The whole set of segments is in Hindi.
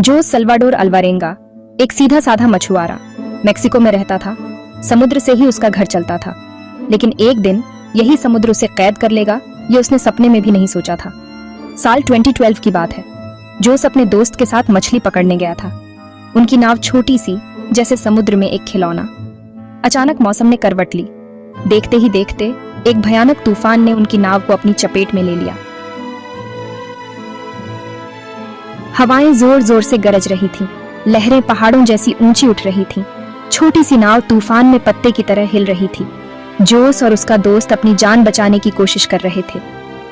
जो सल्वाडोर अल्वारेंगा एक सीधा साधा मछुआरा मेक्सिको में रहता था। समुद्र से ही उसका घर चलता था, लेकिन एक दिन यही समुद्र उसे कैद कर लेगा, ये उसने सपने में भी नहीं सोचा था। साल 2012 की बात है। जोस अपने दोस्त के साथ मछली पकड़ने गया था। उनकी नाव छोटी सी, जैसे समुद्र में एक खिलौना। अचानक मौसम ने करवट ली। देखते ही देखते एक भयानक तूफान ने उनकी नाव को अपनी चपेट में ले लिया। हवाएं जोर जोर से गरज रही थीं, लहरें पहाड़ों जैसी ऊंची उठ रही थीं। छोटी सी नाव तूफान में पत्ते की तरह हिल रही थी। जोस और उसका दोस्त अपनी जान बचाने की कोशिश कर रहे थे,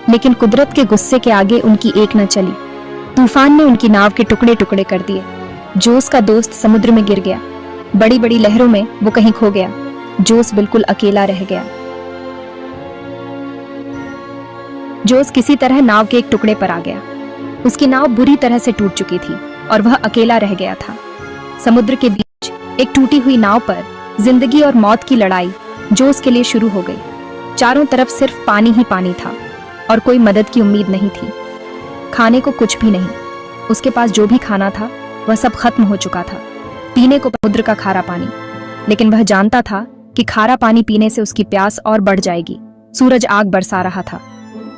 लेकिन कुदरत के गुस्से के आगे उनकी एक न चली। तूफान ने उनकी नाव के टुकड़े टुकड़े कर दिए। जोस का दोस्त समुद्र में गिर गया। बड़ी बड़ी लहरों में वो कहीं खो गया। जोस बिल्कुल अकेला रह गया। जोस किसी तरह नाव के एक टुकड़े पर आ गया। उसकी नाव बुरी तरह से टूट चुकी थी और वह अकेला रह गया था। समुद्र के बीच एक टूटी हुई नाव पर जिंदगी और मौत की लड़ाई जोस के लिए शुरू हो गई। चारों तरफ सिर्फ पानी ही पानी था और कोई मदद की उम्मीद नहीं थी। खाने को कुछ भी नहीं। उसके पास जो भी खाना था वह सब खत्म हो चुका था। पीने को समुद्र का खारा पानी, लेकिन वह जानता था कि खारा पानी पीने से उसकी प्यास और बढ़ जाएगी। सूरज आग बरसा रहा था।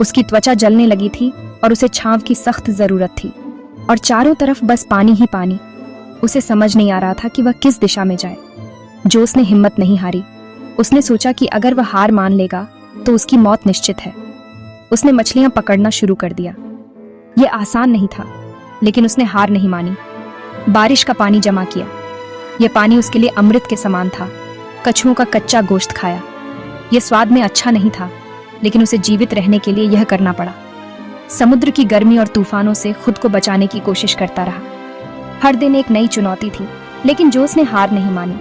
उसकी त्वचा जलने लगी थी और उसे छांव की सख्त जरूरत थी, और चारों तरफ बस पानी ही पानी। उसे समझ नहीं आ रहा था कि वह किस दिशा में जाए। जोस ने हिम्मत नहीं हारी। उसने सोचा कि अगर वह हार मान लेगा तो उसकी मौत निश्चित है। उसने मछलियां पकड़ना शुरू कर दिया। यह आसान नहीं था, लेकिन उसने हार नहीं मानी। बारिश का पानी जमा किया। यह पानी उसके लिए अमृत के समान था। कछुओं का कच्चा गोश्त खाया। यह स्वाद में अच्छा नहीं था, लेकिन उसे जीवित रहने के लिए यह करना पड़ा। समुद्र की गर्मी और तूफानों से खुद को बचाने की कोशिश करता रहा। हर दिन एक नई चुनौती थी, लेकिन जोस ने हार नहीं मानी।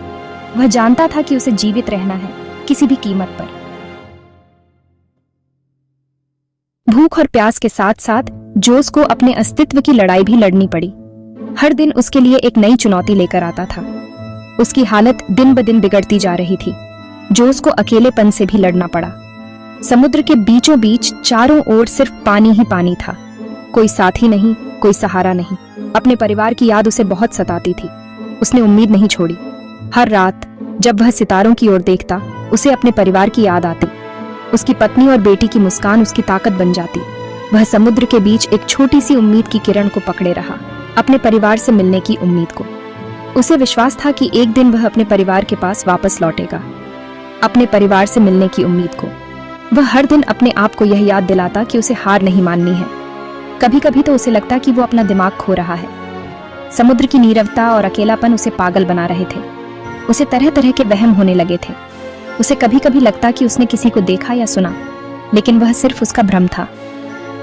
वह जानता था कि उसे जीवित रहना है, किसी भी कीमत पर। भूख और प्यास के साथ साथ जोस को अपने अस्तित्व की लड़ाई भी लड़नी पड़ी। हर दिन उसके लिए एक नई चुनौती लेकर आता था। उसकी हालत दिन ब दिन बिगड़ती जा रही थी। जोस को अकेलेपन से भी लड़ना पड़ा। समुद्र के बीचों बीच चारों ओर सिर्फ पानी ही पानी था। कोई साथी नहीं, कोई सहारा नहीं। अपने परिवार की याद उसे बहुत सताती थी। उसने उम्मीद नहीं छोड़ी। हर रात जब वह सितारों की ओर देखता, उसे अपने परिवार की याद आती। उसकी पत्नी और बेटी की मुस्कान उसकी ताकत बन जाती। वह समुद्र के बीच एक छोटी सी उम्मीद की किरण को पकड़े रहा, अपने परिवार से मिलने की उम्मीद को। उसे विश्वास था कि एक दिन वह अपने परिवार के पास वापस लौटेगा, अपने परिवार से मिलने की उम्मीद को। वह हर दिन अपने आप को यह याद दिलाता कि उसे हार नहीं माननी है। कभी कभी तो उसे लगता कि वो अपना दिमाग खो रहा है। समुद्र की नीरवता और अकेलापन उसे पागल बना रहे थे। उसे तरह तरह के वहम होने लगे थे। उसे कभी कभी लगता कि उसने किसी को देखा या सुना, लेकिन वह सिर्फ उसका भ्रम था।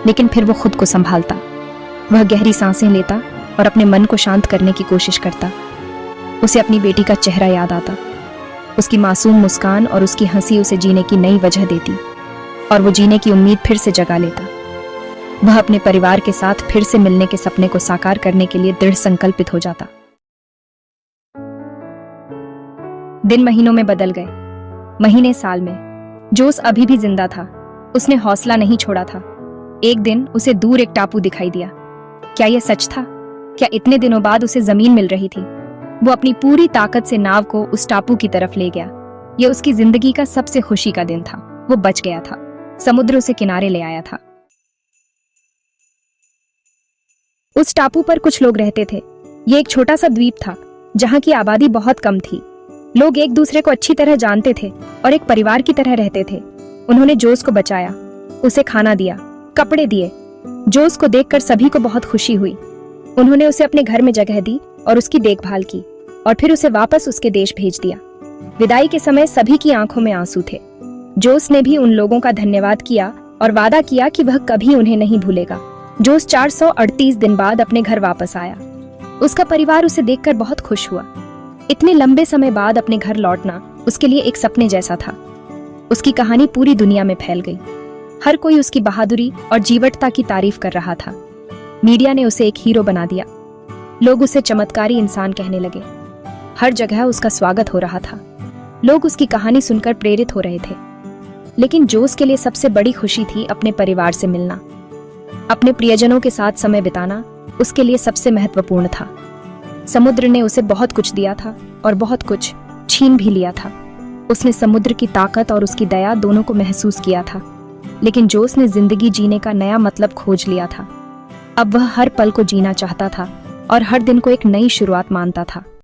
लेकिन फिर वो खुद को संभालता। वह गहरी सांसें लेता और अपने मन को शांत करने की कोशिश करता। उसे अपनी बेटी का चेहरा याद आता। उसकी मासूम मुस्कान और उसकी हंसी उसे जीने की नई वजह देती, और वो जीने की उम्मीद फिर से जगा लेता। वह अपने परिवार के साथ फिर से मिलने के सपने को साकार करने के लिए दृढ़ संकल्पित हो जाता। दिन महीनों में बदल गए, महीने साल में। जोस अभी भी जिंदा था। उसने हौसला नहीं छोड़ा था। एक दिन उसे दूर एक टापू दिखाई दिया। क्या यह सच था? क्या इतने दिनों बाद उसे जमीन मिल रही थी? वो अपनी पूरी ताकत से नाव को उस टापू की तरफ ले गया। यह उसकी जिंदगी का सबसे खुशी का दिन था। वो बच गया था। समुद्र उसे किनारे ले आया था। उस टापू पर कुछ लोग रहते थे। ये एक छोटा सा द्वीप था, जहाँ की आबादी बहुत कम थी। लोग एक दूसरे को अच्छी तरह जानते थे और एक परिवार की तरह रहते थे। उन्होंने जोस को बचाया, उसे खाना दिया, कपड़े दिए। जोस को देखकर सभी को बहुत खुशी हुई। उन्होंने उसे अपने घर में जगह दी और उसकी देखभाल की, और फिर उसे वापस उसके देश भेज दिया। विदाई के समय सभी की आंखों में आंसू थे। जोस ने भी उन लोगों का धन्यवाद किया और वादा किया कि वह कभी उन्हें नहीं भूलेगा। जोस 438 दिन बाद अपने घर वापस आया। उसका परिवार उसे देखकर बहुत खुश हुआ। इतने लंबे समय बाद अपने घर लौटना उसके लिए एक सपने जैसा था। उसकी कहानी पूरी दुनिया में फैल गई। हर कोई उसकी बहादुरी और जीवटता की तारीफ कर रहा था। मीडिया ने उसे एक हीरो बना दिया। लोग उसे चमत्कारी इंसान कहने लगे। हर जगह उसका स्वागत हो रहा था। लोग उसकी कहानी सुनकर प्रेरित हो रहे थे। लेकिन जोस के लिए सबसे बड़ी खुशी थी अपने परिवार से मिलना। अपने प्रियजनों के साथ समय बिताना उसके लिए सबसे महत्वपूर्ण था। समुद्र ने उसे बहुत कुछ दिया था और बहुत कुछ छीन भी लिया था। उसने समुद्र की ताकत और उसकी दया दोनों को महसूस किया था, लेकिन जोस ने जिंदगी जीने का नया मतलब खोज लिया था। अब वह हर पल को जीना चाहता था और हर दिन को एक नई शुरुआत मानता था।